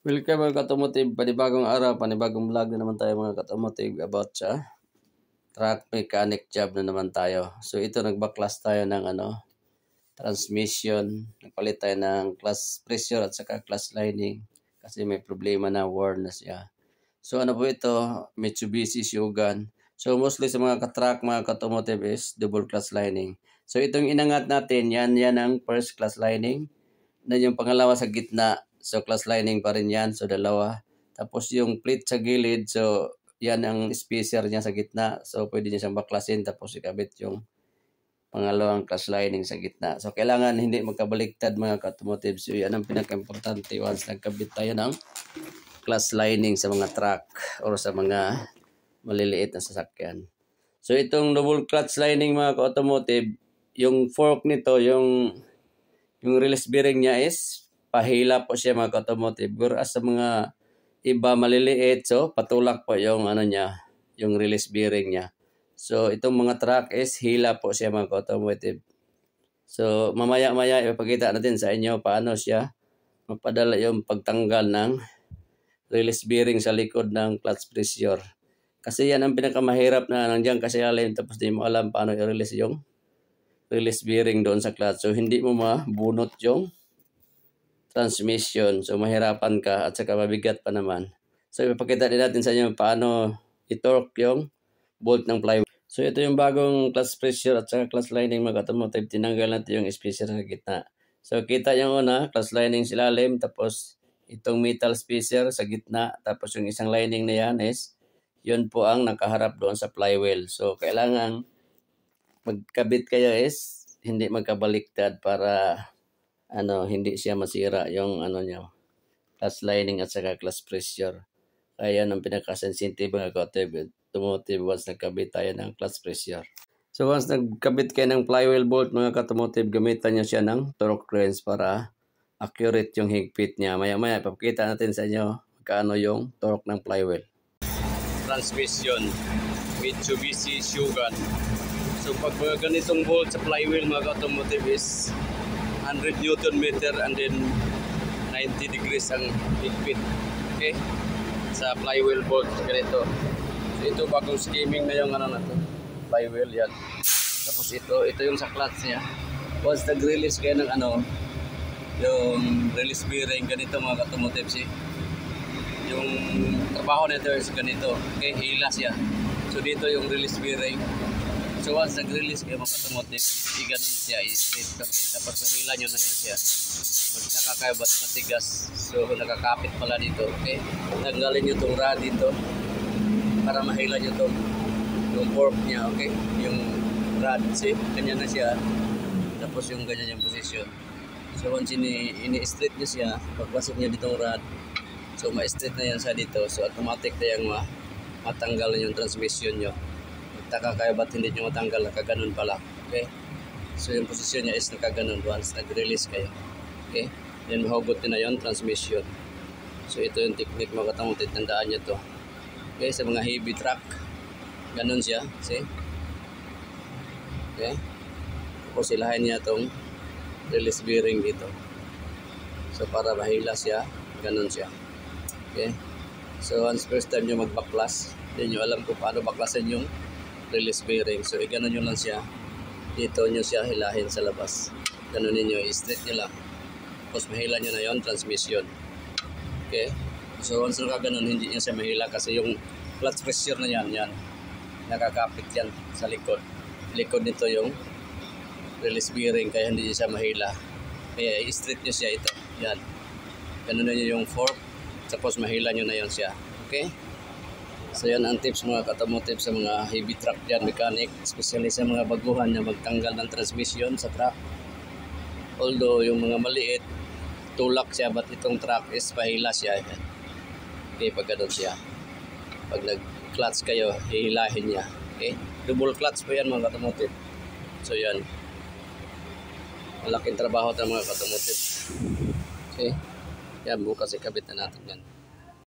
Welcome mga katomotive, panibagong araw, panibagong vlog na naman tayo mga katomotive about sa truck mechanic job na naman tayo. So ito nagbaklas tayo ng transmission, nagpalit tayo ng clutch pressure at saka clutch lining kasi may problema na, worn na siya. So ano po ito, Mitsubishi Shogun. So mostly sa mga ka-truck, mga katomotive is double clutch lining. So itong inangat natin, yan ang first clutch lining. Na yung pangalawa sa gitna. So, clutch lining pa rin yan. So, dalawa. Tapos, yung plate sa gilid. So, yan ang spacer niya sa gitna. So, pwede niya siyang baklasin. Tapos, ikabit yung pangalawang clutch lining sa gitna. So, kailangan hindi magkabaliktad mga ka-automotive. So, yan ang pinaka-importante once nagkabit tayo ng clutch lining sa mga truck or sa mga maliliit na sasakyan. So, itong double clutch lining mga ka-automotive, yung fork nito, yung release bearing niya is pahila po siya mga automotive. Whereas sa mga iba maliliit, so patulak po yung niya, yung release bearing niya. So itong mga truck is hila po siya mga automotive. So mamaya-maya ipapakita natin sa inyo paano siya mapadala yung pagtanggal ng release bearing sa likod ng clutch pressure. Kasi yan ang pinakamahirap na nandiyan kasi alam tapos di mo alam paano i-release yung release bearing doon sa clutch. So, hindi mo mabunot yung transmission. So, mahirapan ka at saka mabigat pa naman. So, ipapakita din natin sa inyo paano i-torque yung bolt ng flywheel. So, ito yung bagong clutch pressure at saka clutch lining mga automotive. Tinanggal natin yung spacer sa gitna. So, kita yung una, clutch lining sa ilalim. Tapos, itong metal spacer sa gitna. Tapos, yung isang lining na yan is, yun po ang nakaharap doon sa flywheel. So, kailangan magkabit kayo is hindi magkabaliktad para hindi siya masira yung niya, clutch lining at saka clutch pressure. Kaya yan ang pinaka-sensitive ng automotive once nagkabit tayo ng clutch pressure. So once nagkabit kayo ng flywheel bolt mga automotive, gamitan nyo siya ng torque wrench para accurate yung higpit niya. Maya-maya ipapakita natin sa inyo magkano yung torque ng flywheel. Transmission Mitsubishi Shogun. So pag ganitong bolt sa flywheel mga automotive is 100 Newton meter and then 90 degrees ang higpit. Okay? Sa flywheel bolt ganito. So ito bagong skimming na yung na to. Flywheel yan. Tapos ito yung sa clutch niya. Once nag-release kayo ng yung release bearing ganito mga automotive yung trabaho nito is ganito. Okay? Hila siya. So dito yung release bearing. So once nag-release kayo mga automotive, ganun siya, i-straight. Okay? Tapos mahila nyo na yan siya. Magtaka kayo ba't matigas? So nakakapit pala dito. Okay? Tanggalin nyo itong rod dito para mahila nyo itong yung fork niya. Okay? Yung rod, ganyan na siya. Tapos yung ganyan yung position. So once ini-straight nyo siya, pagpasok nyo ditong rod, so ma-straight na yan siya dito. So automatic na yung matanggal yung transmission nyo. Taka kayo ba't hindi nyo matanggal, nakaganon pala. Okay? So yung posisyon niya is nakaganon once nag-release kayo. Okay? Then mahugot na yon transmission. So ito yung technique mga katamutit, tandaan nyo to. Okay? Sa mga heavy truck, ganon siya. See? Okay? Tapos ilahin niya itong release bearing dito. So para mahila siya, ganon siya. Okay? So once first time nyo magbaklas, hindi nyo alam kung paano baklasin yung release bearing. So, iganon nyo lang siya. Dito nyo siya hilahin sa labas. Ganunin nyo, i-straight nyo lang. Tapos, mahila nyo na yon transmission. Okay? So, once nakaganon, hindi nyo siya mahila kasi yung clutch pressure na yan. Nakakapit yan sa likod. Likod nito yung release bearing, kaya hindi nyo siya mahila. Kaya, i-straight nyo siya ito. Yan. Ganunin nyo yung fork. Tapos, mahila nyo na yon siya. Okay? So yan ang tips mga automotive sa mga heavy truck dyan, mechanic, especially sa mga baguhan na magtanggal ng transmission sa truck. Although yung mga maliit, tulak siya, but itong truck is pahila siya. Okay, pag ganun siya. Pag nag-clutch kayo, hihilahin niya. Okay, double clutch po yan mga automotive. So yan, malaking trabaho ng mga automotive. Okay, yan bukas ikabit na natin yan.